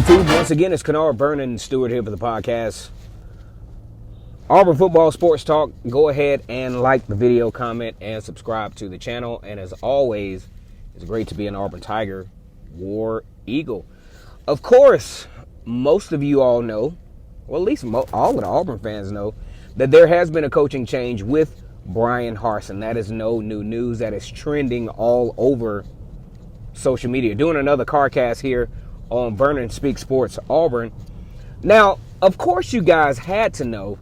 YouTube. Once again, it's Kennard Vernon Stewart here for the podcast. Auburn Football Sports Talk. Go ahead and like the video, comment, and subscribe to the channel. And as always, it's great to be an Auburn Tiger, War Eagle. Of course, most of you all know, well, at least all of the Auburn fans know, that there has been a coaching change with Bryan Harsin. That is no new news. That is trending all over social media. Doing another CarCast here on Vernon Speaks Sports Auburn. Now, of course, you guys had to know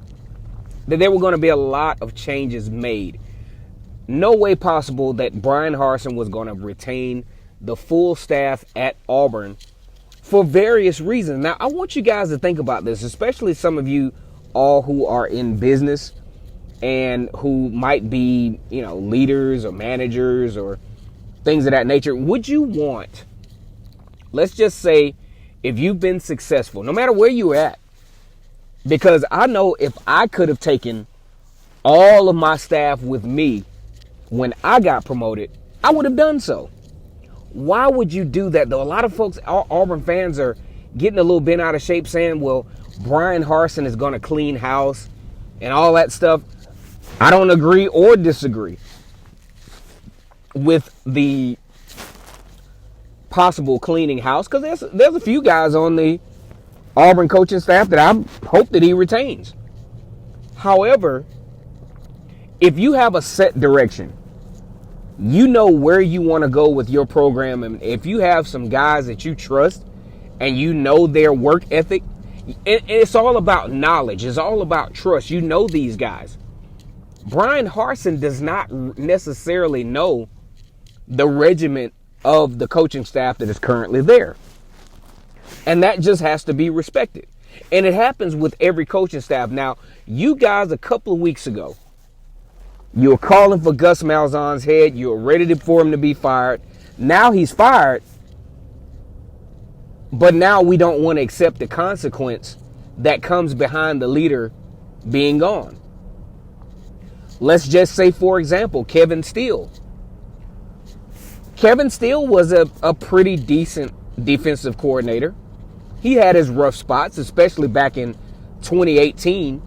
that there were going to be a lot of changes made. No way possible that Bryan Harsin was going to retain the full staff at Auburn for various reasons. Now, I want you guys to think about this, especially some of you all who are in business and who might be, leaders or managers or things of that nature. Would you want, let's just say, if you've been successful, no matter where you're at, because I know if I could have taken all of my staff with me when I got promoted, I would have done so. Why would you do that, though? A lot of folks, Auburn fans, are getting a little bent out of shape saying, well, Bryan Harsin is going to clean house and all that stuff. I don't agree or disagree with the possible cleaning house, because there's a few guys on the Auburn coaching staff that I hope that he retains. However, if you have a set direction, you know where you want to go with your program, and if you have some guys that you trust and you know their work ethic, it's all about knowledge. It's all about trust. You know these guys. Bryan Harsin does not necessarily know the regiment of the coaching staff that is currently there. And that just has to be respected. And it happens with every coaching staff. Now, you guys, a couple of weeks ago, you were calling for Gus Malzahn's head. You were ready for him to be fired. Now he's fired. But now we don't want to accept the consequence that comes behind the leader being gone. Let's just say, for example, Kevin Steele. Kevin Steele was a pretty decent defensive coordinator. He had his rough spots, especially back in 2018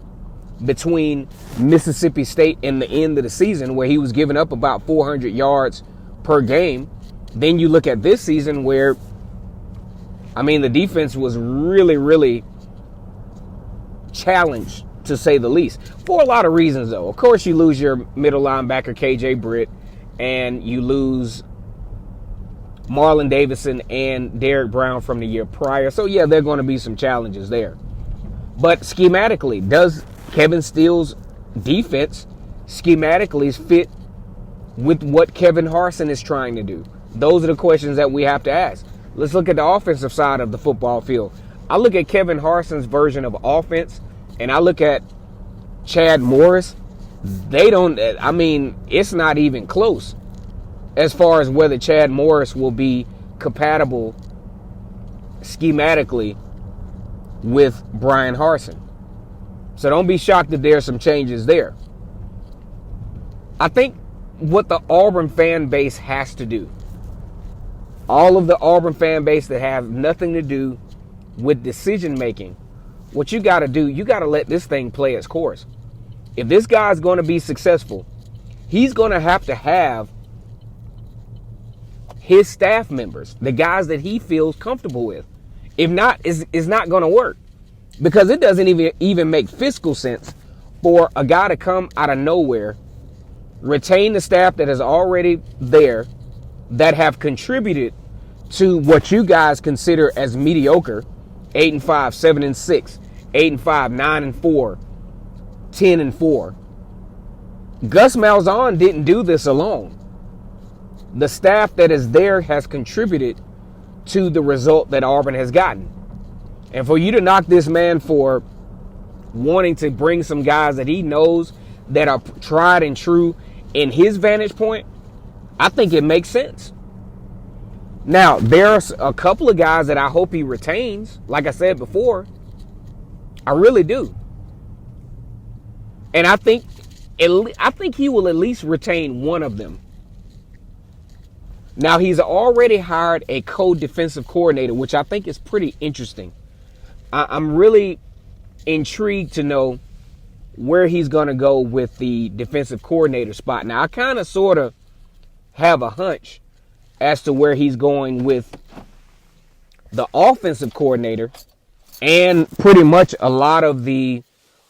between Mississippi State and the end of the season, where he was giving up about 400 yards per game. Then you look at this season where, the defense was really, really challenged, to say the least, for a lot of reasons, though. Of course, you lose your middle linebacker, KJ Britt, and you lose Marlon Davidson and Derek Brown from the year prior. So, yeah, there are going to be some challenges there. But schematically, does Kevin Steele's defense schematically fit with what Kevin Harsin is trying to do? Those are the questions that we have to ask. Let's look at the offensive side of the football field. I look at Kevin Harsin's version of offense, and I look at Chad Morris. It's not even close as far as whether Chad Morris will be compatible schematically with Bryan Harsin. So don't be shocked that there are some changes there. I think what the Auburn fan base has to do, all of the Auburn fan base that have nothing to do with decision making, what you got to do, you got to let this thing play its course. If this guy's going to be successful, he's going to have his staff members, the guys that he feels comfortable with. If not, it's not going to work, because it doesn't even make fiscal sense for a guy to come out of nowhere, retain the staff that is already there, that have contributed to what you guys consider as mediocre, 8-5, 7-6, 8-5, 9-4, 10-4. Gus Malzahn didn't do this alone. The staff that is there has contributed to the result that Auburn has gotten. And for you to knock this man for wanting to bring some guys that he knows that are tried and true in his vantage point, I think it makes sense. Now, there's a couple of guys that I hope he retains, like I said before. I really do. And I think he will at least retain one of them. Now, he's already hired a co-defensive coordinator, which I think is pretty interesting. I'm really intrigued to know where he's going to go with the defensive coordinator spot. Now, I kind of sort of have a hunch as to where he's going with the offensive coordinator and pretty much a lot of the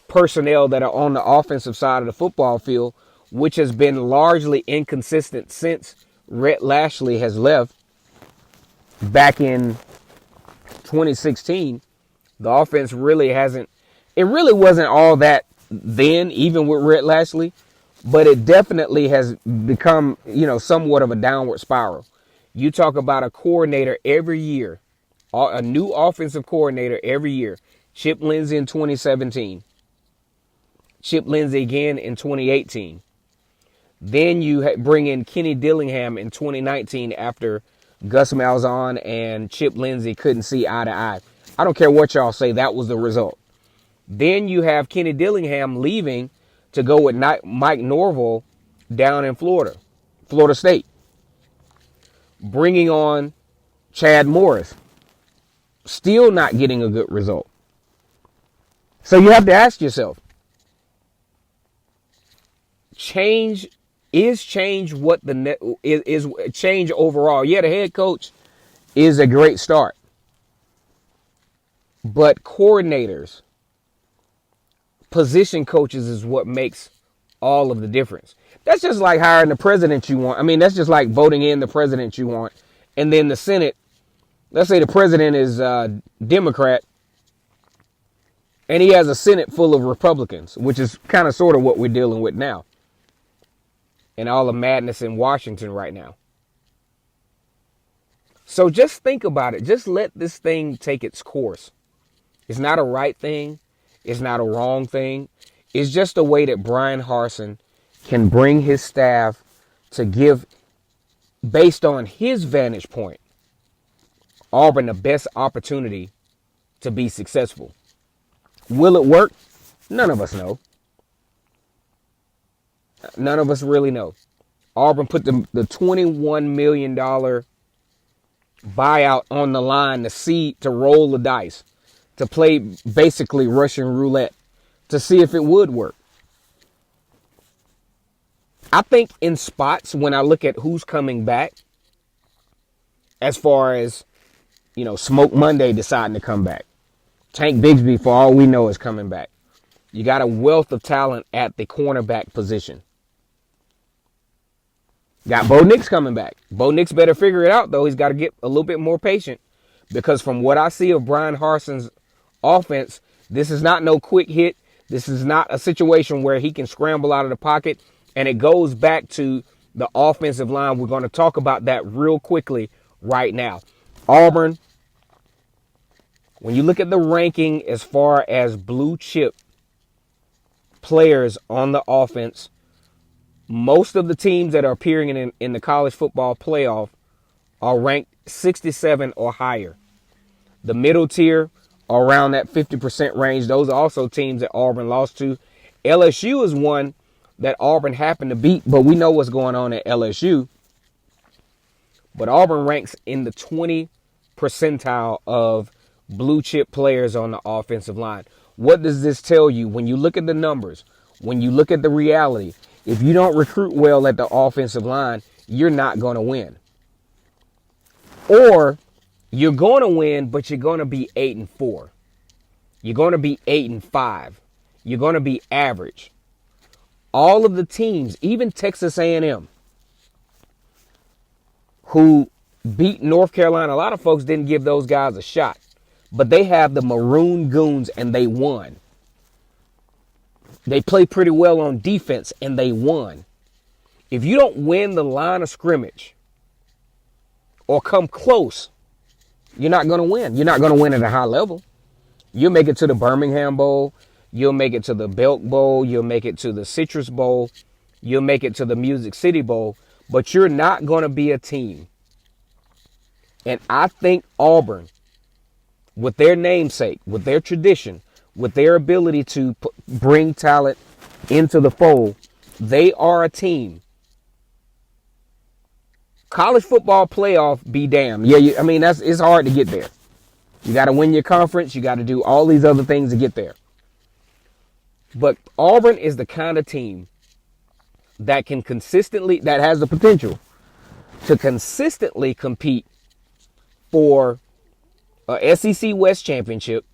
personnel that are on the offensive side of the football field, which has been largely inconsistent since Rhett Lashley has left back in 2016. The offense really hasn't, it really wasn't all that then, even with Rhett Lashley, but it definitely has become, somewhat of a downward spiral. You talk about a coordinator every year, a new offensive coordinator every year. Chip Lindsey in 2017. Chip Lindsey again in 2018. Then you bring in Kenny Dillingham in 2019 after Gus Malzahn and Chip Lindsey couldn't see eye to eye. I don't care what y'all say, that was the result. Then you have Kenny Dillingham leaving to go with Mike Norvell down in Florida State. Bringing on Chad Morris. Still not getting a good result. So you have to ask yourself, is change what is change overall? Yeah, the head coach is a great start. But coordinators, position coaches is what makes all of the difference. That's just like hiring the president you want. I mean, that's just like voting in the president you want. And then the Senate, let's say the president is Democrat, and he has a Senate full of Republicans, which is kind of sort of what we're dealing with now. And all the madness in Washington right now. So just think about it. Just let this thing take its course. It's not a right thing. It's not a wrong thing. It's just a way that Bryan Harsin can bring his staff to give, based on his vantage point, Auburn the best opportunity to be successful. Will it work? None of us know. None of us really know. Auburn put the $21 million buyout on the line to roll the dice, to play basically Russian roulette, to see if it would work. I think in spots, when I look at who's coming back, as far as, Smoke Monday deciding to come back. Tank Bigsby, for all we know, is coming back. You got a wealth of talent at the cornerback position. Got Bo Nix coming back. Bo Nix better figure it out, though. He's got to get a little bit more patient. Because from what I see of Bryan Harsin's offense, this is not no quick hit. This is not a situation where he can scramble out of the pocket. And it goes back to the offensive line. We're going to talk about that real quickly right now. Auburn, when you look at the ranking as far as blue chip players on the offense, most of the teams that are appearing in the college football playoff are ranked 67 or higher. The middle tier are around that 50% range. Those are also teams that Auburn lost to. LSU is one that Auburn happened to beat, but we know what's going on at LSU. But Auburn ranks in the 20 percentile of blue chip players on the offensive line. What does this tell you? When you look at the numbers, when you look at the reality, if you don't recruit well at the offensive line, you're not going to win. Or you're going to win, but you're going to be 8-4. You're going to be 8-5. You're going to be average. All of the teams, even Texas A&M, who beat North Carolina, a lot of folks didn't give those guys a shot. But they have the Maroon Goons, and they won. They play pretty well on defense, and they won. If you don't win the line of scrimmage or come close, you're not going to win. You're not going to win at a high level. You'll make it to the Birmingham Bowl. You'll make it to the Belk Bowl. You'll make it to the Citrus Bowl. You'll make it to the Music City Bowl. But you're not going to be a team. And I think Auburn, with their namesake, with their tradition, with their ability to bring talent into the fold, they are a team college football playoff be damned. Yeah, I mean, it's hard to get there. You got to win your conference. You got to do all these other things to get there. But Auburn is the kind of team that has the potential to consistently compete for a SEC West championship,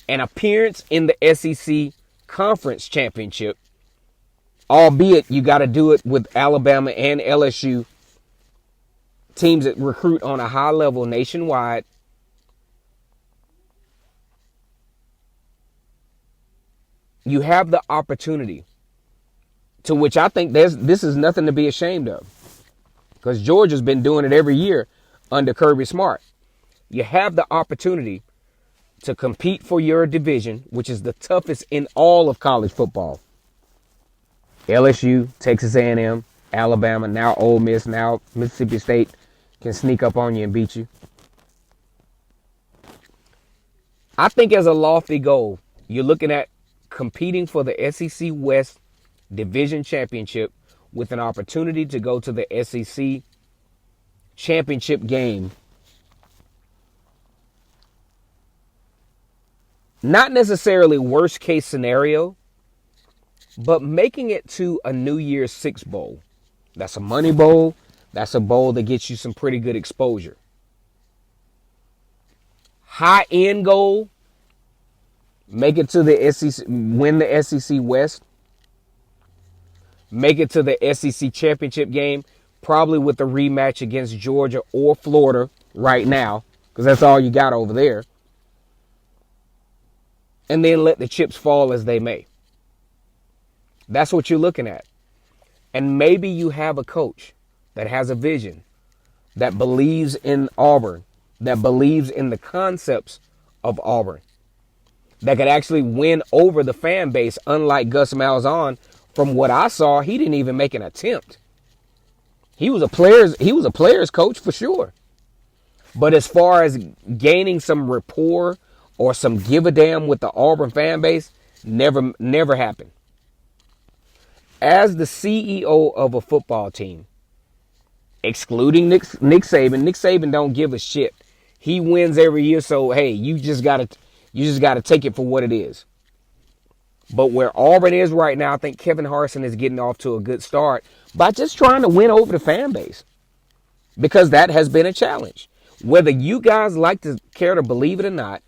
an appearance in the SEC Conference Championship, albeit you got to do it with Alabama and LSU, teams that recruit on a high level nationwide. You have the opportunity, to which I think this is nothing to be ashamed of, because Georgia's been doing it every year under Kirby Smart. You have the opportunity to compete for your division, which is the toughest in all of college football. LSU, Texas A&M, Alabama, now Ole Miss, now Mississippi State can sneak up on you and beat you. I think as a lofty goal, you're looking at competing for the SEC West Division Championship with an opportunity to go to the SEC Championship game. Not necessarily worst case scenario, but making it to a New Year's Six bowl. That's a money bowl. That's a bowl that gets you some pretty good exposure. High end goal, make it to the SEC, win the SEC West. Make it to the SEC championship game, probably with a rematch against Georgia or Florida right now, because that's all you got over there. And then let the chips fall as they may. That's what you're looking at. And maybe you have a coach that has a vision, that believes in Auburn, that believes in the concepts of Auburn, that could actually win over the fan base, unlike Gus Malzahn. From what I saw, he didn't even make an attempt. He was a player's coach for sure. But as far as gaining some rapport or some give a damn with the Auburn fan base, never happened. As the CEO of a football team, excluding Nick Saban don't give a shit. He wins every year, so hey, you just gotta take it for what it is. But where Auburn is right now, I think Kevin Harsin is getting off to a good start by just trying to win over the fan base, because that has been a challenge. Whether you guys like to care to believe it or not,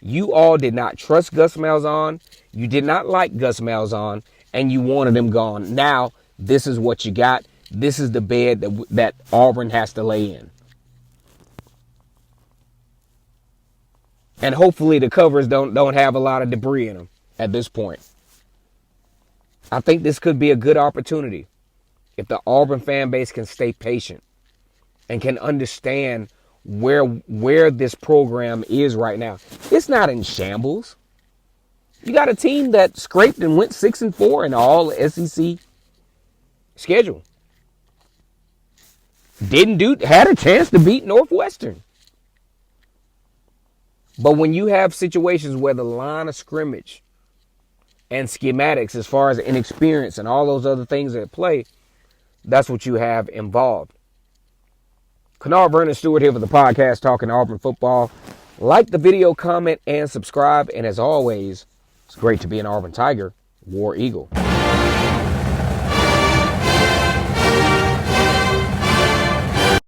you all did not trust Gus Malzahn. You did not like Gus Malzahn, and you wanted him gone. Now, this is what you got. This is the bed that Auburn has to lay in. And hopefully the covers don't have a lot of debris in them at this point. I think this could be a good opportunity if the Auburn fan base can stay patient and can understand where this program is right now. It's not in shambles. You got a team that scraped and went 6-4 in all SEC schedule. Had a chance to beat Northwestern. But when you have situations where the line of scrimmage and schematics, as far as inexperience and all those other things at play, that's what you have involved. Kennard Vernon Stewart here for the podcast Talking Auburn Football. Like the video, comment, and subscribe. And as always, it's great to be an Auburn Tiger, War Eagle.